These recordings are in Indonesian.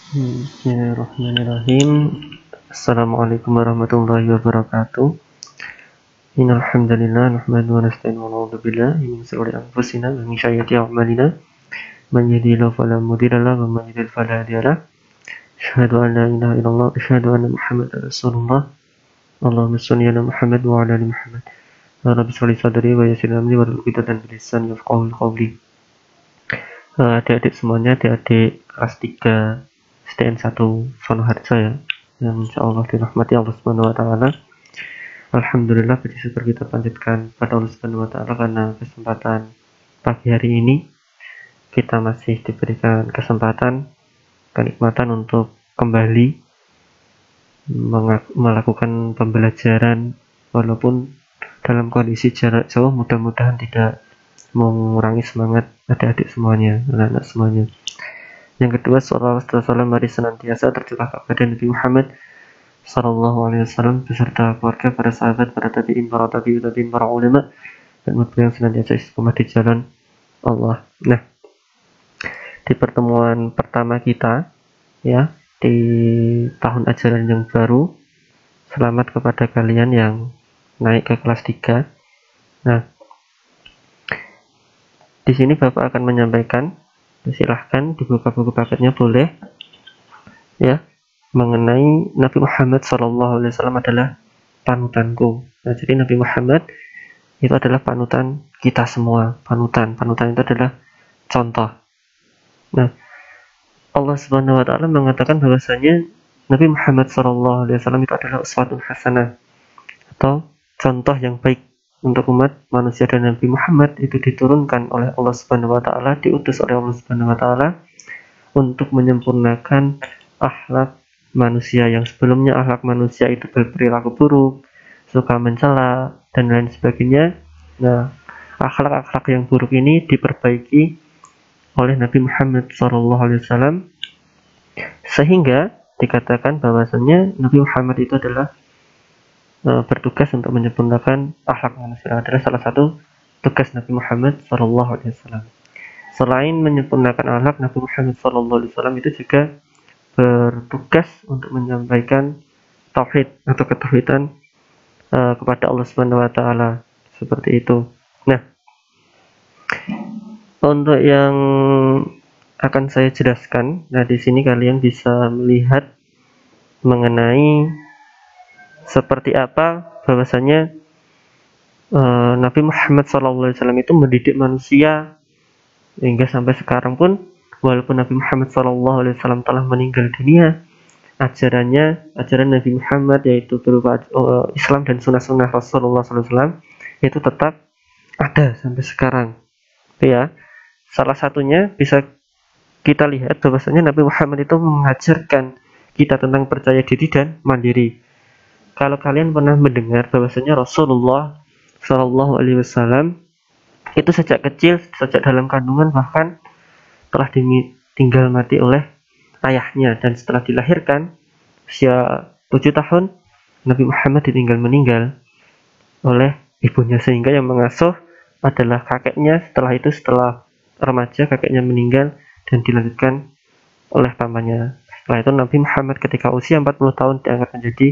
Bismillahirrahmanirrahim. Assalamualaikum warahmatullahi wabarakatuh. Innal hamdalillah nahmaduhu wa nasta'inuhu wa na'udzu billahi min shururi anfusina wa min sayyiati a'malina. Man yahdihillahu fala mudilla lahu wa man yudlil fala hadiya lahu. Asyhadu an la ilaha illallah wa asyhadu anna Muhammadar Rasulullah. Allahumma shalli ala Muhammad wa ala ali Muhammad. Ya Rabbi sholli sadri wa yassir amri wa hlul 'uqdatam min lisani yafqahu qawli. Adik-adik semuanya, adik-adik kelas 3 STN 1 Sonoharjo ya, yang insyaallah dirahmati Allah Subhanahu wa taala. Alhamdulillah, puji syukur kita panjatkan pada Allah Subhanahu wa taala karena kesempatan pagi hari ini kita masih diberikan kesempatan, kenikmatan untuk kembali melakukan pembelajaran walaupun dalam kondisi jarak jauh. Mudah-mudahan tidak mengurangi semangat adik-adik semuanya, anak-anak semuanya. Yang kedua, salawat dan salam mari senantiasa tercurah kepada Nabi Muhammad sallallahu alaihi wasallam beserta keluarga, para sahabat, para tabi'in, para tabi'in, para ulama dan yang senantiasa istiqomah di jalan Allah. Nah, di pertemuan pertama kita ya di tahun ajaran yang baru, selamat kepada kalian yang naik ke kelas 3. Nah, di sini Bapak akan menyampaikan, silahkan dibuka buku paketnya boleh ya, mengenai Nabi Muhammad SAW adalah panutanku. Nah, jadi Nabi Muhammad itu adalah panutan kita semua. Panutan itu adalah contoh. Nah, Allah Subhanahu wa taala mengatakan bahwasanya Nabi Muhammad SAW itu adalah uswatun hasanah atau contoh yang baik untuk umat manusia, dan Nabi Muhammad itu diturunkan oleh Allah Subhanahu wa taala, diutus oleh Allah Subhanahu wa taala untuk menyempurnakan akhlak manusia yang sebelumnya akhlak manusia itu berperilaku buruk, suka mencela dan lain sebagainya. Nah, akhlak-akhlak yang buruk ini diperbaiki oleh Nabi Muhammad SAW sehingga dikatakan bahwasanya Nabi Muhammad itu adalah bertugas untuk menyempurnakan akhlak manusia. Adalah salah satu tugas Nabi Muhammad SAW. Selain menyempurnakan akhlak, Nabi Muhammad SAW itu juga bertugas untuk menyampaikan tauhid atau ketauhidan kepada Allah Subhanahu wa taala, seperti itu. Nah, untuk yang akan saya jelaskan, nah di sini kalian bisa melihat mengenai seperti apa bahwasanya Nabi Muhammad SAW itu mendidik manusia hingga sampai sekarang pun, walaupun Nabi Muhammad SAW telah meninggal dunia, ajaran Nabi Muhammad yaitu berupa Islam dan sunnah-sunnah Rasulullah SAW itu tetap ada sampai sekarang ya. Salah satunya bisa kita lihat bahwasanya Nabi Muhammad itu mengajarkan kita tentang percaya diri dan mandiri. Kalau kalian pernah mendengar bahwasanya Rasulullah Shallallahu Alaihi Wasallam itu sejak kecil, sejak dalam kandungan bahkan telah ditinggal mati oleh ayahnya, dan setelah dilahirkan usia 7 tahun Nabi Muhammad meninggal oleh ibunya, sehingga yang mengasuh adalah kakeknya. Setelah itu, setelah remaja, kakeknya meninggal dan dilanjutkan oleh pamannya. Setelah itu Nabi Muhammad ketika usia 40 tahun diangkat menjadi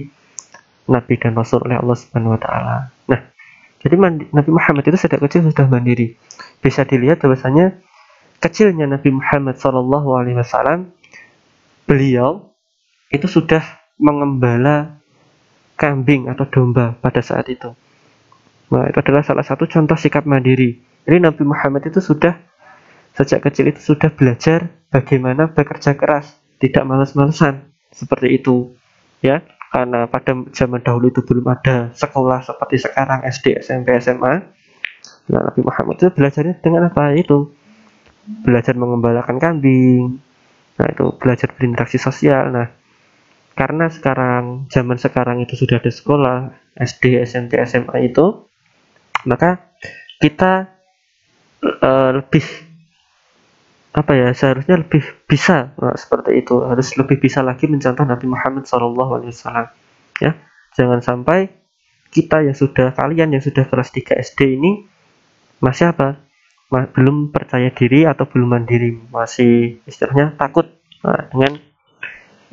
Nabi dan Rasul oleh Allah Subhanahu wa taala. Nah, jadi Nabi Muhammad itu sejak kecil sudah mandiri. Bisa dilihat bahwasanya kecilnya Nabi Muhammad sallallahu alaihi wasallam, beliau itu sudah mengembala kambing atau domba pada saat itu. Nah, itu adalah salah satu contoh sikap mandiri. Jadi Nabi Muhammad itu sudah sejak kecil itu sudah belajar bagaimana bekerja keras, tidak malas-malesan, seperti itu ya. Karena pada zaman dahulu itu belum ada sekolah seperti sekarang, SD, SMP, SMA. Nah, Nabi Muhammad itu belajarnya dengan apa? Itu belajar mengembalakan kambing. Nah, itu belajar berinteraksi sosial. Nah, karena zaman sekarang itu sudah ada sekolah SD, SMP, SMA itu, maka kita lebih seharusnya lebih bisa seperti itu, harus lebih bisa lagi mencontoh Nabi Muhammad SAW ya. Jangan sampai kalian yang sudah kelas 3 SD ini masih belum percaya diri atau belum mandiri, masih istilahnya takut dengan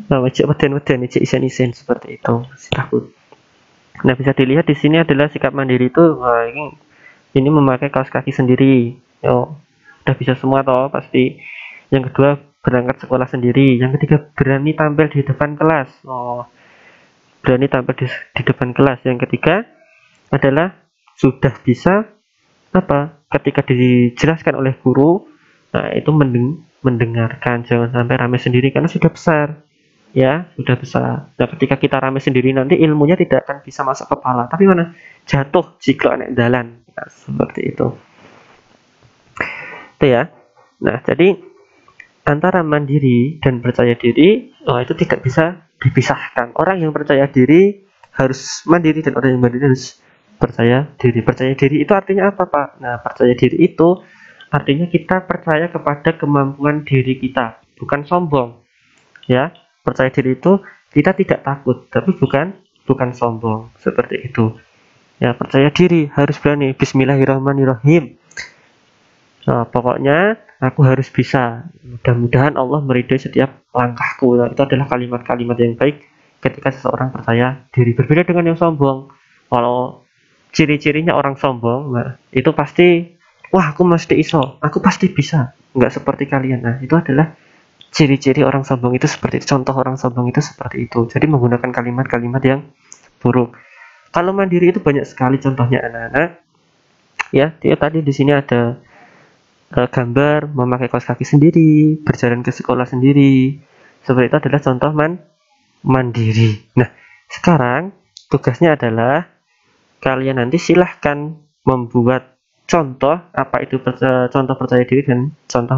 cek weden-weden, cek isen-isen seperti itu. Takut. Nah, bisa dilihat di sini adalah sikap mandiri itu, wah, ini memakai kaos kaki sendiri. Yo, udah bisa semua toh pasti. Yang kedua, berangkat sekolah sendiri. Yang ketiga, berani tampil di depan kelas. Oh, berani tampil di depan kelas. Yang ketiga adalah sudah bisa apa? Ketika dijelaskan oleh guru, nah itu mendengarkan, jangan sampai ramai sendiri karena sudah besar. Ya, sudah besar. Nah, ketika kita ramai sendiri nanti ilmunya tidak akan bisa masuk kepala, tapi mana jatuh jika anak jalan. Nah, seperti itu. Itu ya. Nah, jadi antara mandiri dan percaya diri, itu tidak bisa dipisahkan. Orang yang percaya diri harus mandiri dan orang yang mandiri harus percaya diri. Percaya diri itu artinya apa, Pak? Nah, percaya diri itu artinya kita percaya kepada kemampuan diri kita, bukan sombong. Ya, percaya diri itu kita tidak takut, tapi bukan sombong, seperti itu. Ya, percaya diri harus berani. Bismillahirrahmanirrahim. Nah, pokoknya aku harus bisa. Mudah-mudahan Allah meridhai setiap langkahku. Nah, itu adalah kalimat-kalimat yang baik ketika seseorang percaya diri. Berbeda dengan yang sombong. Kalau ciri-cirinya orang sombong, nah, itu pasti, wah aku mesti iso, aku pasti bisa. Nggak seperti kalian. Nah, itu adalah ciri-ciri orang sombong itu seperti itu. Contoh orang sombong itu seperti itu. Jadi menggunakan kalimat-kalimat yang buruk. Kalau mandiri itu banyak sekali contohnya anak-anak. Ya, dia tadi di sini ada gambar memakai kaos kaki sendiri, berjalan ke sekolah sendiri. Seperti itu adalah contoh mandiri. Nah, sekarang tugasnya adalah kalian nanti silahkan membuat contoh apa itu contoh percaya diri dan contoh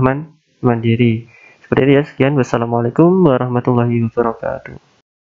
mandiri. Seperti itu ya. Sekian, wassalamualaikum warahmatullahi wabarakatuh.